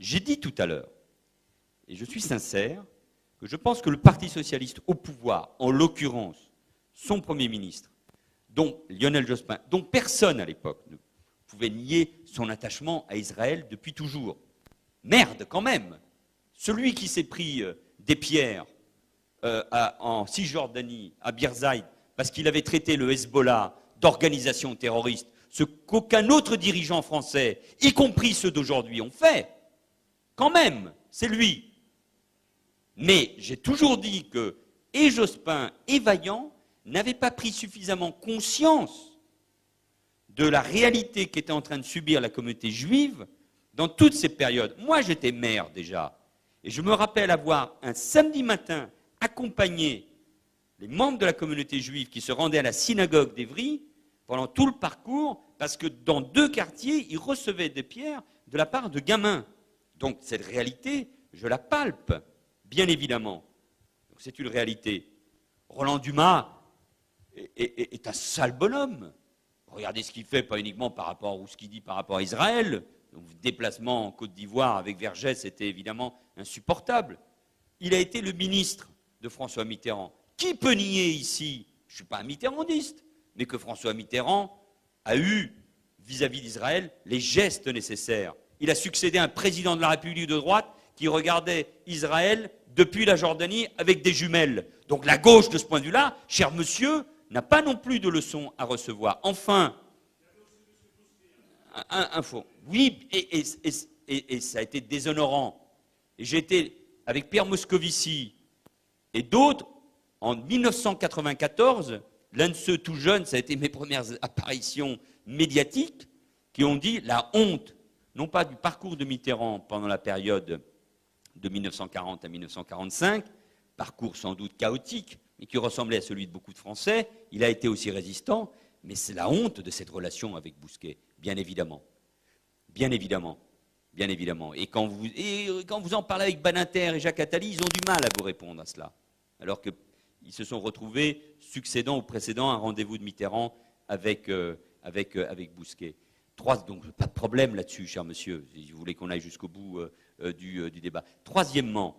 J'ai dit tout à l'heure, et je suis sincère, que je pense que le Parti socialiste au pouvoir, en l'occurrence son Premier ministre, dont Lionel Jospin, dont personne à l'époque ne pouvait nier son attachement à Israël depuis toujours. Merde, quand même! Celui qui s'est pris des pierres en Cisjordanie, à Birzeit, parce qu'il avait traité le Hezbollah d'organisation terroriste, ce qu'aucun autre dirigeant français, y compris ceux d'aujourd'hui, ont fait, quand même, c'est lui. Mais j'ai toujours dit que et Jospin et Vaillant n'avaient pas pris suffisamment conscience de la réalité qu'était en train de subir la communauté juive dans toutes ces périodes. Moi, j'étais maire déjà, et je me rappelle avoir, un samedi matin, accompagné les membres de la communauté juive qui se rendaient à la synagogue d'Évry pendant tout le parcours, parce que dans 2 quartiers, ils recevaient des pierres de la part de gamins. Donc cette réalité, je la palpe, bien évidemment. C'est une réalité. Roland Dumas est un sale bonhomme. Regardez ce qu'il fait, pas uniquement par rapport ou ce qu'il dit par rapport à Israël. Le déplacement en Côte d'Ivoire avec Vergès, c'était évidemment insupportable. Il a été le ministre de François Mitterrand. Qui peut nier ici, je ne suis pas un mitterrandiste, mais que François Mitterrand a eu, vis-à-vis d'Israël, les gestes nécessaires. Il a succédé à un président de la République de droite qui regardait Israël depuis la Jordanie avec des jumelles. Donc la gauche, de ce point de vue-là, cher monsieur, n'a pas non plus de leçons à recevoir. Enfin, info. Oui, et ça a été déshonorant. Et j'ai été avec Pierre Moscovici et d'autres, en 1994, l'un de ceux tout jeunes, ça a été mes premières apparitions médiatiques, qui ont dit la honte, non pas du parcours de Mitterrand pendant la période de 1940 à 1945, parcours sans doute chaotique, mais qui ressemblait à celui de beaucoup de Français. Il a été aussi résistant, mais c'est la honte de cette relation avec Bousquet, bien évidemment. Bien évidemment. Bien évidemment. Et quand vous en parlez avec Badinter et Jacques Attali, ils ont du mal à vous répondre à cela. Alors qu'ils se sont retrouvés, succédant ou précédant un rendez-vous de Mitterrand avec Bousquet. Donc pas de problème là-dessus, cher monsieur, si vous voulez qu'on aille jusqu'au bout du débat. Troisièmement,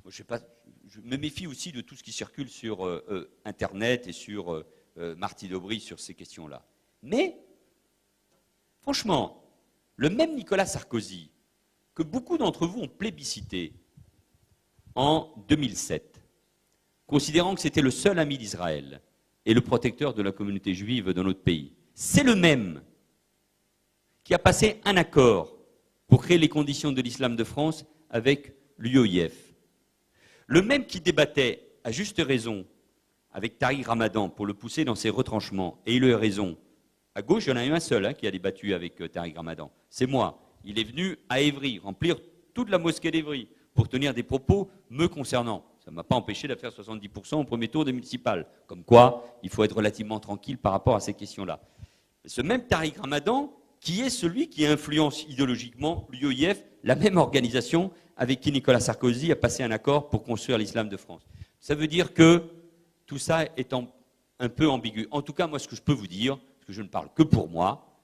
je me méfie aussi de tout ce qui circule sur Internet et sur Martine Aubry sur ces questions-là. Mais, franchement, le même Nicolas Sarkozy, que beaucoup d'entre vous ont plébiscité en 2007, considérant que c'était le seul ami d'Israël et le protecteur de la communauté juive dans notre pays, c'est le même qui a passé un accord pour créer les conditions de l'islam de France avec l'UOIF. Le même qui débattait, à juste raison, avec Tariq Ramadan pour le pousser dans ses retranchements, et il a eu raison. À gauche, il y en a eu un seul qui a débattu avec Tariq Ramadan. C'est moi. Il est venu à Évry, remplir toute la mosquée d'Évry, pour tenir des propos me concernant. Ça ne m'a pas empêché de faire 70% au premier tour des municipales. Comme quoi, il faut être relativement tranquille par rapport à ces questions-là. Ce même Tariq Ramadan, qui est celui qui influence idéologiquement l'UOIF, la même organisation avec qui Nicolas Sarkozy a passé un accord pour construire l'islam de France. Ça veut dire que tout ça est un peu ambigu. En tout cas, moi, ce que je peux vous dire, parce que je ne parle que pour moi,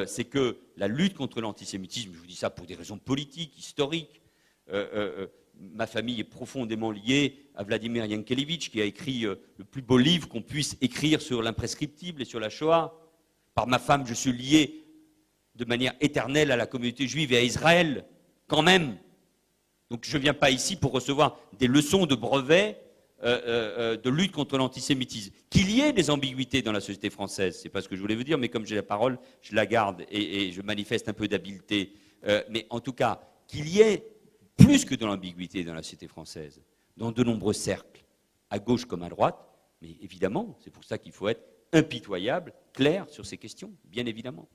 c'est que la lutte contre l'antisémitisme, je vous dis ça pour des raisons politiques, historiques, ma famille est profondément liée à Vladimir Yankelevitch, qui a écrit le plus beau livre qu'on puisse écrire sur l'imprescriptible et sur la Shoah. Par ma femme, je suis lié de manière éternelle à la communauté juive et à Israël, quand même. Donc je ne viens pas ici pour recevoir des leçons de brevet de lutte contre l'antisémitisme. Qu'il y ait des ambiguïtés dans la société française, c'est pas ce que je voulais vous dire, mais comme j'ai la parole, je la garde et je manifeste un peu d'habileté. Mais en tout cas, qu'il y ait plus que de l'ambiguïté dans la société française, dans de nombreux cercles, à gauche comme à droite, mais évidemment, c'est pour ça qu'il faut être impitoyable, clair sur ces questions, bien évidemment.